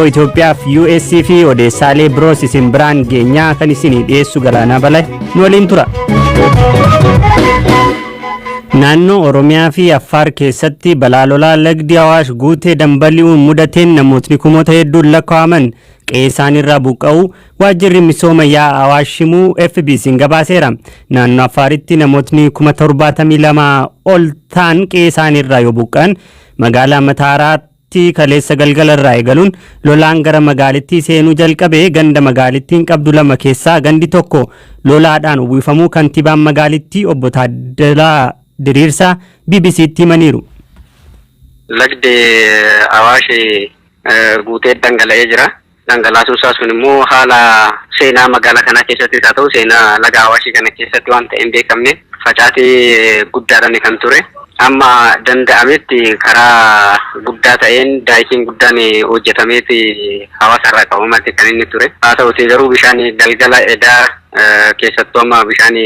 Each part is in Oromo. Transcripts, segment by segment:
Itoophiyaaf USC fi odeessaalee biroos isin biraan geenyaa kan isinii dhiyeessu Galaanaa Balay nu waliin tura. Naannoo Oromiyaa fi Affaar keessatti balaa lolaa lagdi Awaash guutee dambali'uun mudateen namootni kumoota hedduun lakkaa'aman qe'ee isaaniirraa buqqa'uu waajjirri misooma yaa'aa Awaash himuu FBC'n gabaaseera. Naannoo Affaaritti namootni 72,000 ol ta'an qe'ee isaaniirraa yoo buqqa'an magaalaa Mataaraatti kaleessa galgalarraa eegaluun lolaan gara magaalittii seenuu jalqabee ganda magaalittiin qabdu lama keessaa gandi tokko lolaadhaan uwwifamuu kantiibaan magaalittii obbo Taaddalaa Diriirsaa BBC'tti himaniiru. Lagdi Awaash guutee dhangala'ee jira. Dhangalaasuu isaa sun immoo haala seenaa magaalaa kana keessatti haa ta'u seenaa laga Awaashii kana keessatti waan ta'e hin beekamne facaatii guddaadhaan kan ture. Amma danda'ametti karaa guddaa ta'een daayikiin guddaan hojjetameeti hawaasa irraa qabamatti kan inni ture. Haa ta'uti garuu bishaan galgala edaa keessattuu amma bishaan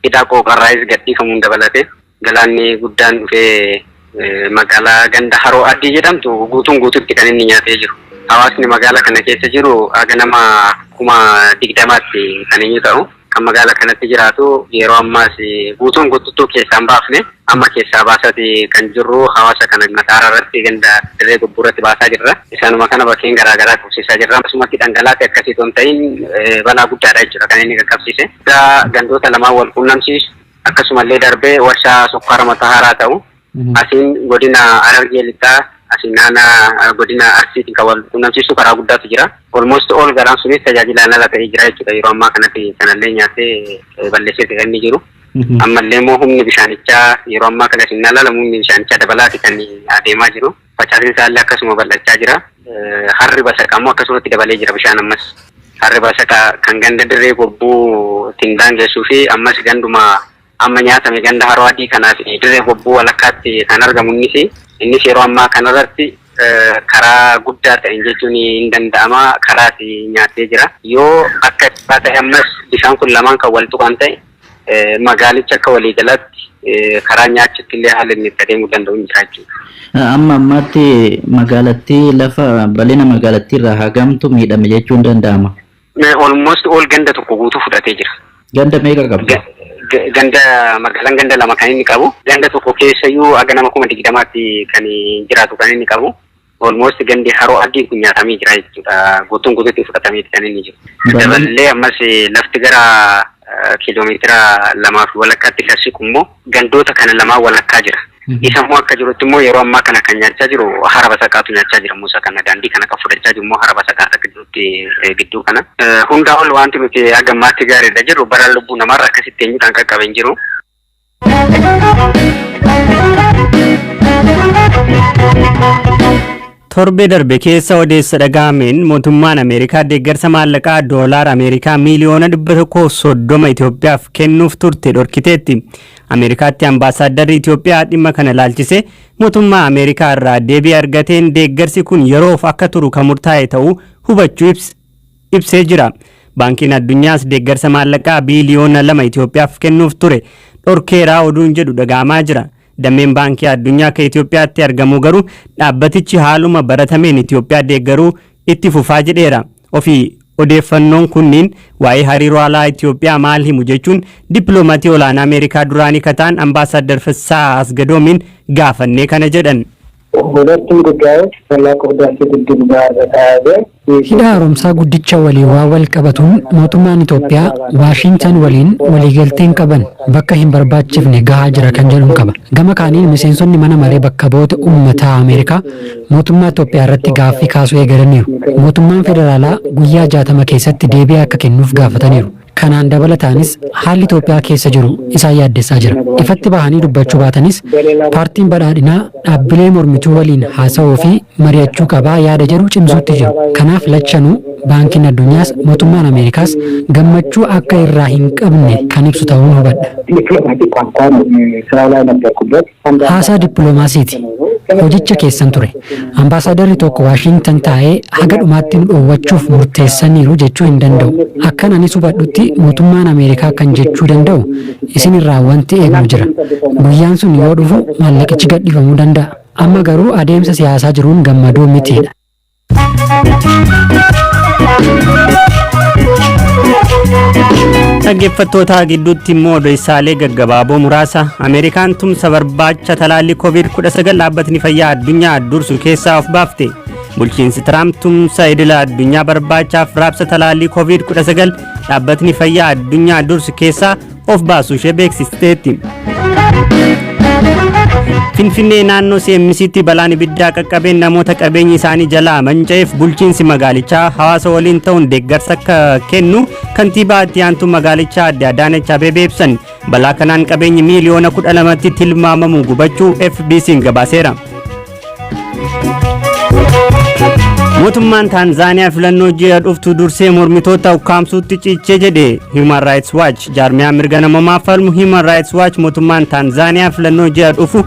hidhaa qooqarraayis gadhiifamuun dabalate galaanni guddaan dhufee magaalaa ganda Haroo Addii jedhamtu guutuun guututti kan inni nyaatee jiru. Hawaasni magaalaa kana keessa jiru aga nama 20,000tti kan inni ta'u. Kan magaalaa kanatti jiraatu yeroo ammaas guutuun guutuutu keessaan baafne amma keessaa baasati kan jirru hawaasa kana Mataara irratti ganda dirree gubburatti baasaa jirra. Isaanuma kana bakkeen garaagaraa qabsiisaa jirra. Akkasumatti dhangalaatti akkasii osoo hin ta'in balaa guddaadha jechuudha kan inni qaqqabsiise. Gandoota lamaan wal quunnamsiisu akkasumallee darbee warshaa sukkaara Mataaraa ta'u asiin godina Harargee lixaa asiin naannoo godina Arsiitiin kan wal quunnamsiisu karaa guddaatu jira. Almost all garaan sunis tajaajilaan ala ta'ee jira jechuudha. Yeroo ammaa kanatti kanallee nyaatee balleesseeti kan inni jiru. Ammallee immoo humni bishaanichaa yeroo ammaa kana siin ilaalamu humni bishaanichaa dabalaati kan adeemaa jiru. Facaatiin isaallee akkasuma bal'achaa jira. Harri basaqaa immoo akkasumatti dabalee jira bishaan ammas. Harri basaqaa kan ganda dirree gobbuu ittiin daangeessuu fi ammas ganduma amma nyaatame ganda Haroo Addii kanaaf dirree gobbuu walakkaatti kan argamu innis yeroo ammaa kanarratti karaa guddaa ta'een jechuun hin danda'ama karaatti nyaatee jira. Yoo akka ta'e ammas bishaan kun lamaan kan wal tuqan ta'e magaalicha akka waliigalatti karaa nyaachuutti illee haala inni itti adeemuu danda'u hin jira jechuudha. Amma ammaatti magaalattii lafa bal'ina magaalattii irraa hagamtu miidhame jechuun danda'ama. Almost all ganda tokko guutuu fudhatee jira. Ganda meeqa qabda? Magaalaan ganda lama kan inni qabu. Ganda tokko keessayyuu aga nama 20,000tti kan jiraatu kan inni qabu. Almost gandi Haroo Addii kun nyaatamee jira jechuudha. Guutuun guutuutti fudhatameeti kan inni jiru. Daballee ammas lafti gara kiiloomeetira 2 walakkaatti kan siqu immoo gandoota kana lamaan walakkaa jira. Isa immoo akka jirutti immoo yeroo ammaa kana kan nyaachaa jiru hara basaqaatu nyaachaa jira. Muusaa kana daandii kana kan fudhachaa jiru immoo hara basaqaata gidduu kana. Hundaa ol wanti nuti aga ammaatti gaariidha jiru bara lubbuu namarra akkasitti eenyuudhaan qaqqaben jiru. Torbee darbe keessa odeessa dhaga'ameen mootummaan Ameerikaa deeggarsa maallaqaa doolaara Ameerikaa miliyoona 130 Itoophiyaaf kennuuf turte dhorkiteetti. Ameerikaatti ambaasaaddarri Itoophiyaa dhimma kana laalchise mootummaa Ameerikaa irraa deebii argateen deeggarsi kun yeroof akka turu kan murtaa'e ta'uu hubachuu ibsee jira. Baankiin addunyaas deeggarsa maallaqaa biliyoona 2 Itoophiyaaf kennuuf ture dhorkeeraa oduun jedhu dhaga'amaa jira. Dameen baankii addunyaa kan Itoophiyaatti argamu garuu dhaabbatichi haaluma baratameen Itoophiyaa deeggaruu itti fufaa jedheera. Ofii odeeffannoon kunniin waa'ee hariiroo alaa Itoophiyaa maal himu jechuun dippiloomatii olaanaa Ameerikaa duraanii kataan ambaasaadar Fissaa Asgadoomiin gaafannee kana jedhan. ሁለቱም ጉዳዮች ታላቁ ህዳሴ ግድብ ጋር በተያያዘ hidha haaromsaa guddicha waliin waa wal qabatuun mootummaan Itoophiyaa Waashintan waliin waliigalteen qaban bakka hin barbaachifne gahaa jira kan jedhuun qaba. Gama kaaniin miseensonni mana maree bakka bu'oota uummataa Ameerikaa mootummaa Itoophiyaa irratti gaaffii kaasuu eegalaniiru. Mootummaan federaalaa guyyaa 60 keessatti deebii akka kennuuf gaafataniiru. Kanaan dabalataanis haalli Itoophiyaa keessa jiru isaan yaaddessaa jira. Ifatti bahanii dubbachuu baatanis paartiin badhaadhinaa dhaabbilee mormituu waliin haasa'uu fi mari'achuu qabaa yaada jedhu cimsuutti jiru. Kanaaf lachanuu baankiin addunyaas mootummaan Ameerikaas gammachuu akka irraa hin qabne kan ibsu ta'uun hubadha. Haasaa dippiloomaasiiti. Hojicha keessan ture. Ambaasaaddarri tokko Waashintan taa'ee haga dhumaatti nu dhoowwachuuf murteessaniiru jechuu hin danda'u. Akkan anis hubadhutti mootummaan Ameerikaa kan jechuu danda'u isin irraa wanti eegnu jira. Guyyaan sun yoo dhufu maallaqichi gadhiifamuu danda'a. Amma garuu adeemsa siyaasaa jiruun gammaduu mitiidha. Dhaggeeffattoota gidduutti immoo odeessaalee gaggabaaboo muraasa. Ameerikaan tumsa barbaacha talaallii COVID-19 dhaabbatni fayyaa addunyaa dursu keessaa of baafte. Bulchiinsi Tiraamp tumsa idila addunyaa barbaachaaf raabsa talaallii COVID-19 dhaabbatni fayyaa addunyaa dursu keessaa of baasuu ishee beeksisteetti. Finfinnee naannoo CMCtti balaan ibiddaa qaqqabeen namoota qabeenyi isaanii jalaa manca'eef bulchiinsi magaalichaa hawaasa waliin ta'uun deeggarsa akka kennu kantiibaa itti aantuu magaalichaa Aadde Adaanech Abeebee ibsan. Balaa kanaan qabeenyi miiliyoona 12tti tilmaamamu gubachuu FBC'n gabaaseera. Mootummaan Taanzaaniyaa filannoo ji'a dhuftu dursee mormitoota ukkaamsuutti cichee jedhe Human Rights Watch. Jaarmiyaan mirga namoomaaf falmu Human Rights Watch mootummaan Taanzaaniyaa filannoo ji'a dhufu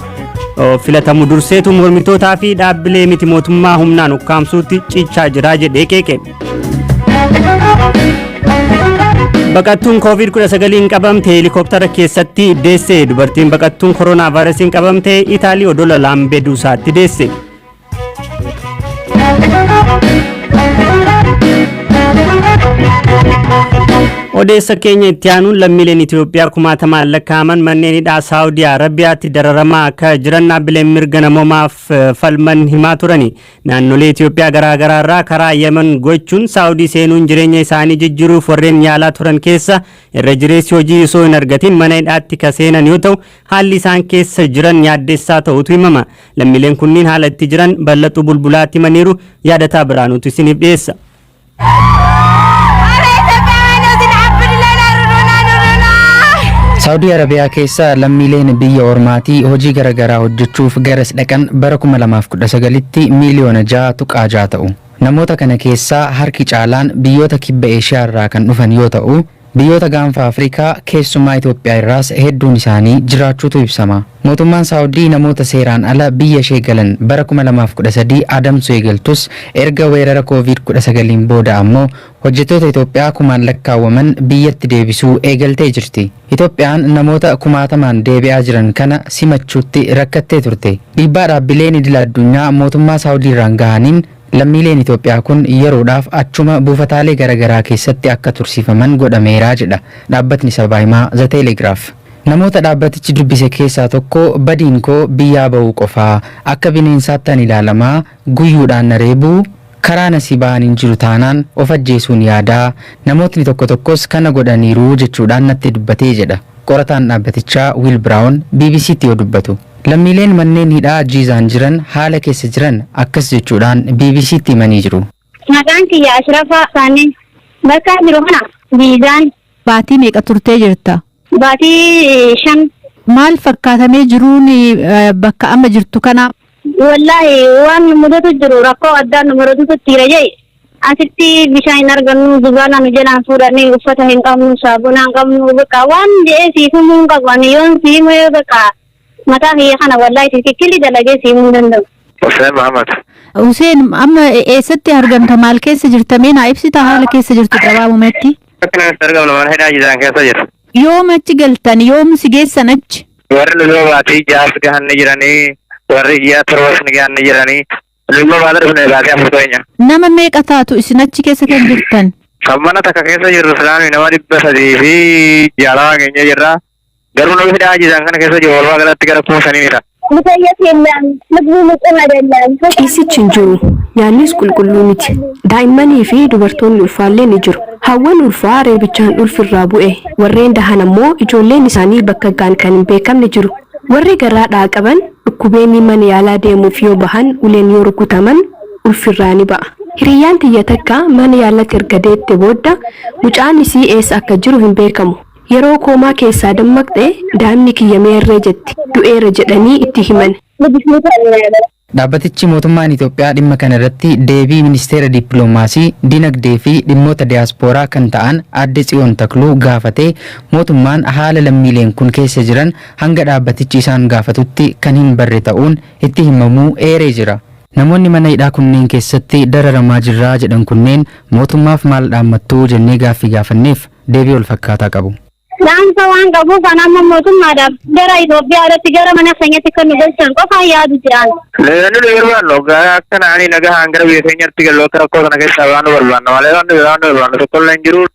filatamu durseetu mormitootaa fi dhaabbilee miti mootummaa humnaan ukkaamsuutti cichaa jira jedhee qeeqe. Baqattuun COVID-19 qabamte helikooптara keessatti deesse. Dubartiin baqattuun koronaa vaayirasiin qabamte Itaalii odola Laampeduusaatti deesse. Odeessa keenya itti aanuun lammiileen Itoophiyaa kumaatamaan lakkaa'aman manneen hidhaa Saawudii Arabiyaatti dararamaa akka jiran dhaabbileen mirga namoomaaf falman himaa turani. Naannolee Itoophiyaa garaagaraa irraa karaa Yemen gochuun Saawudii seenuun jireenya isaanii jijjiiruuf warreen yaalaa turan keessa irra jireessi hojii osoo hin argatin mana hidhaatti ka seenan yoo ta'u haalli isaan keessa jiran yaaddessaa ta'utu himama. Lammiileen kunniin haala itti jiran bal'atu bulbulaatti himaniiru. Yaadataa Biraanuutu isiniif dhiyeessa. Saawudii Arabiyaa keessa lammiileen biyya ormaatii hojii garaagaraa hojjechuuf garas dhaqan bara 2019tti miiliyoona 6.6 ta'u. Namoota kana keessaa harki caalaan biyyoota kibba Eeshiyaa irraa kan dhufan yoo ta'u, biyyoota gaanfa Afrikaa keessumaa Itoophiyaa irraas hedduun isaanii jiraachuutu ibsama. Mootummaan Saawudii namoota seeraan ala biyya ishee galan bara 2013 adamsuu eegaltus erga weerara COVID-19 booda ammoo hojjettoota Itoophiyaa kumaan lakkaawwaman biyyatti deebisuu eegaltee jirti. Itoophiyaan namoota kumaatamaan deebi'aa jiran kana simachuutti rakkattee turte. Dhiibbaa dhaabbileen idil addunyaa mootummaa Saawudii irraan gahaniin lammiileen Itoophiyaa kun yeroodhaaf achuma buufataalee garaagaraa keessatti akka tursiifaman godhameera jedha dhaabbatni sabaa himaa The Telegraph. Namoota dhaabbatichi dubbise keessaa tokko badiin koo biyyaa ba'uu qofaa akka bineensaattan ilaalamaa guyyuudhaan na reebuu karaa nasii ba'aniin jiru taanaan of ajjeesuun yaadaa namootni tokko tokkos kana godhaniiru jechuudhaan natti dubbatee jedha qorataan dhaabbatichaa Will Brown BBC'tti yoo dubbatu. Lammiileen manneen hidhaa jiizaan jiran haala keessa jiran akkas jechuudhaan BBC'tti himanii jiru. Maqaan kiyya Ashrafaa Saanee bakka jiru kana jiizaan. Baatii meeqa turtee jirta? Baatii 5. Maal fakkaatamee jiruun bakka amma jirtu kana? Wallaahi waan mudatu jiru rakkoo addaan numaratutu tiira jee. Asitti bishaan hin argannu zubaala nu jalaan fuudhanii uffata hin qabnu saabuna hin qabnu bakka waan jee siifumuu hin qaban yoon siimee bakka mataa kiyya kana wallaahi tikikkilli dalagee siimuu danda'u. Hussein Muhammad. Hussein amma eessatti argamta maal keessa jirta mee naa ibsita haala keessa jirtu gabaabumatti? Akkana argamnu mana hidhaa jiizaan keessa jiru. Yoom achi galtan yoom si geessan achi? Warri luloo baatii jaaf gahanni jiranii warri iyyaa torbaas ni gahanni jiranii luloo baata dhufne baatee afurtoo enya. Nama meeqa taatu isin achi keessa kan jirtan? Kan mana takka keessa jirru filaanii nama 300 fi 60 keenya jirra. Garuu nama hidhaa jiizaan kana keessa jiru walumaa galatti gara 5,000 Isichi hin jiru. Nyaannis qulqulluu miti. Daa'immanii fi dubartoonni ulfaallee ni jiru. Hawwan ulfaa reebichaan ulfirraa bu'e. Warreen dahan ammoo ijoolleen isaanii bakka gaan kan hin beekamne jiru. Warri garaadhaa qaban dhukkubeenni mana yaalaa deemuuf yoo bahan uleen yoo rukutaman ulfirraa ni ba'a. Hiriyyaan tiyya takka mana yaalatti erga deette booda mucaan isii eessa akka jiru hin beekamu. Yeroo koomaa keessaa dammaqxee daa'imni kiyya meerree jetti du'eera jedhanii itti himan. Dhaabbatichi mootummaan Itoophiyaa dhimma kana irratti deebii ministeera dippiloomaasii dinagdee fi dhimmoota diyaaspooraa kan ta'an Aadde Tsiyoon Takluu gaafatee mootummaan haala lammiileen kun keessa jiran hanga dhaabbatichi isaan gaafatutti kan hin barre ta'uun itti himamuu eeree jira. Namoonni mana hidhaa kunneen keessatti dararamaa jirraa jedhan kunneen mootummaaf maal dhaammattuu jennee gaaffii gaafanneef deebii wal fakkaataa qabu. Dhaamsa waan qabuuf kan amma mootummaadhaaf gara Itoophiyaadhaatti gara mana keenyatti kan nu galchan qofa yaadu jiraan. Leellanni nu barbaannu akkana ani nagahaan gara biyya keenyatti galuu akka rakkoo kana keessaa waan nu barbaannu malee waan nu barbaannu tokko illee hin jiru.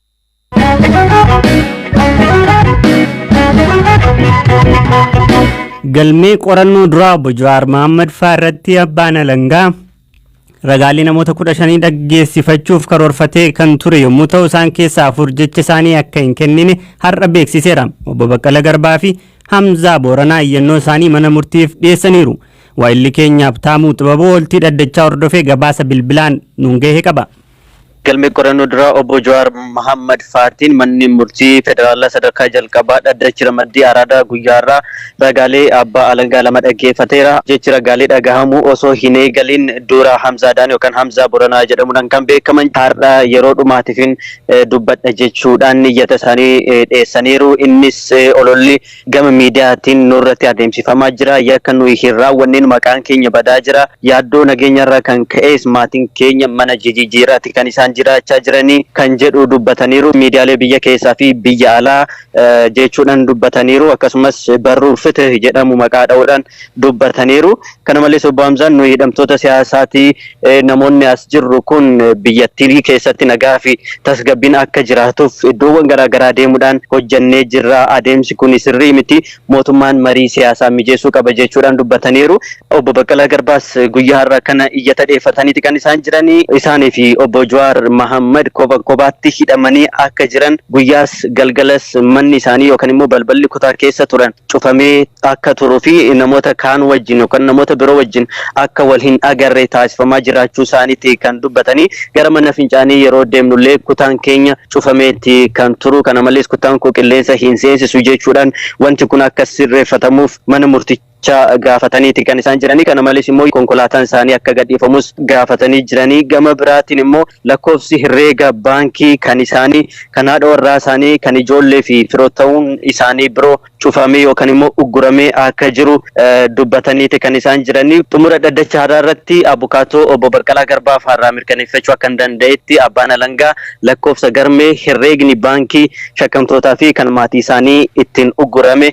Galmee qorannoo duraa obbo Jawaar Mohaammed fa'aa irratti abbaan alangaa ragaalee namoota 15 dhaggeessifachuuf karoorfatee kan ture yommuu ta'u isaan keessaa 4 jecha isaanii akka hin kennine har'a beeksiseera. Obbo Baqqala Garbaa fi Hamzaa Booranaa iyyannoo isaanii mana murtiif dhiyeessaniiru. Waa'illi keenyaaf taamuu xibaboo oltii dhaddachaa hordofee gabaasa bilbilaan nuun gahee qaba. Galmee qorannoo duraa obbo Jawaar Mohaammed fa'aatiin manni murtii federaalaa sadarkaa jalqabaa dhaddachi ramaddii araadaa guyyaarraa ragaalee abbaa alangaa lama dhaggeeffateera. Jechi ragaalee dhagahamuu osoo hin eegaliin dura Hamzaadhaan yookaan Hamzaa Boranaa jedhamuudhaan kan beekaman har'a yeroo dhumaatiifin dubbadha jechuudhaan iyyata isaanii dhiyeessaniiru. Innis ololli gama miidiyaatiin nurratti adeemsifamaa jira. Yakka nuyi hin raawwanneen maqaan keenya badaa jira. Yaaddoo nageenyarraa kan ka'es maatiin keenya mana jijjiiraatti kan isaan jiraachaa jiranii kan jedhu dubbataniiru. Miidiyaalee biyya keessaa fi biyya alaa jechuudhaan dubbataniiru. Akkasumas barruun fitih jedhamu maqaa dha'uudhaan dubbataniiru. Kana malees obbo Hamzaan nuyi hidhamtoota siyaasaatii namoonni as jirru kun biyyattii keessatti nagaa fi tasgabbiin akka jiraatuuf iddoowwan garaagaraa deemuudhaan hojjannee jirra. Adeemsi kun sirrii miti. Mootummaan marii siyaasaa mijeessuu qaba jechuudhaan dubbataniiru. Obbo Baqqalaa Garbaas guyyaa har'a kana iyyata dhiyeeffataniiti kan isaan jiranii. Isaanii fi obbo Jawaar Mohaammed kophaatti hidhamanii akka jiran guyyaas galgalas manni isaanii yookaan immoo balballi kutaa keessa turan cufamee akka turuu fi namoota kaan wajjin yookaan namoota biroo wajjin akka wal hin agarre taasifamaa jiraachuu isaaniiti kan dubbatanii. Gara mana fincaanii yeroo deemnullee kutaan keenya cufameetti kan turu. Kana malees kutaan koo qilleensa hin seensisu jechuudhaan wanti kun akka sirreeffatamuuf mana murtii gaafataniiti kan isaan jiranii. Kana malees immoo konkolaataan isaanii akka gadhiifamus gaafatanii jiranii. Gama biraatiin immoo lakkoofsi herreega baankii kan isaanii kan haadha warraa isaanii kan ijoollee fi firootta'uun isaanii biroo cufamee yookaan immoo ugguramee akka jiru dubbataniiti kan isaan jiranii. Xumura dhaddacha haaraa irratti abukaatoo obbo Baqqalaa Garbaa faarraa mirkaneeffachuu akka hin danda'etti abbaan alangaa lakkoofsa galmee herreegni baankii shakkamtootaa fi kan maatii isaanii ittiin uggurame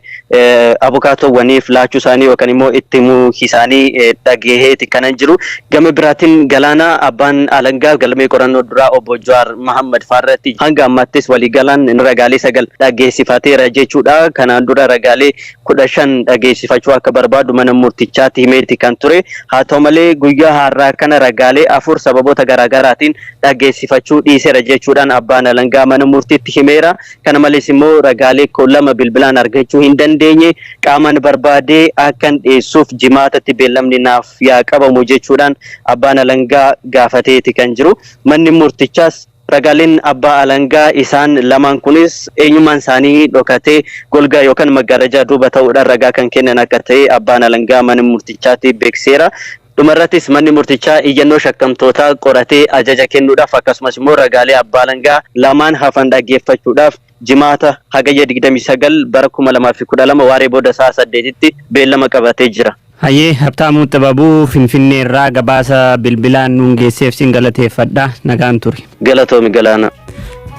abukaatoowwaniif laachuu isaanii yookaan immoo itti himuu isaanii dhageeheeti kanan jiru. Gama biraatiin Galaanaa abbaan alangaa galmee qorannoo duraa obbo Jawaar Mohaammed faarratti hanga ammaattis waliigalaan ragaalee 9 dhageessifateera jechuudha. Kanaan dura ragaalee 15 dhageessifachuu akka barbaadu mana murtichaatti himeeti kan ture. Haa ta'u malee guyyaa har'aa kana ragaalee 4 sababoota garaagaraatiin dhageessifachuu dhiiseera jechuudhaan abbaan alangaa mana murtiitti himeera. Kana malees immoo ragaalee 2 bilbilaan argachuu hin dandeenye qaamaan barbaadee akkan dhiyeessuuf jimaatatti beellamni naaf yaa qabamu jechuudhaan abbaan alangaa gaafateeti kan jiru. Manni murtichaas ragaaleen abbaa alangaa isaan lamaan kunis eenyummaan isaanii dhokatee golgaa yookaan maggaarajaa duuba ta'uudhaan ragaa kan kennan akka ta'e abbaan alangaa mana murtichaatti beekseera. Dhumarrattis manni murtichaa iyyannoo shakkamtootaa qoratee ajaja kennuudhaaf akkasumas immoo ragaalee abbaa alangaa lamaan hafan dhaggeeffachuudhaaf jimaata hagayya 29 bara 2012 waaree booda sa'a 8tti beellama qabatee jira. Hayyee Habtaamuu Xibabuu Finfinnee irraa gabaasa bilbilaan nuun geesseef sin galateeffadha. Nagaan turi. Galatoomi Galaana.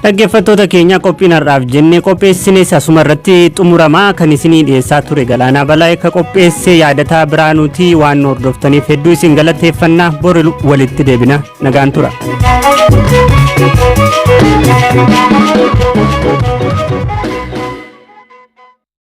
Dhaggeeffattoota keenya qophiin har'aaf jennee qopheessines asuma irratti xumuramaa kan isinii dhiyeessaa ture Galaanaa Balaa akka qopheessee yaadataa biraanuutii waan hordoftaniif hedduu isin galateeffannaa boru walitti deebina. Nagaan tura.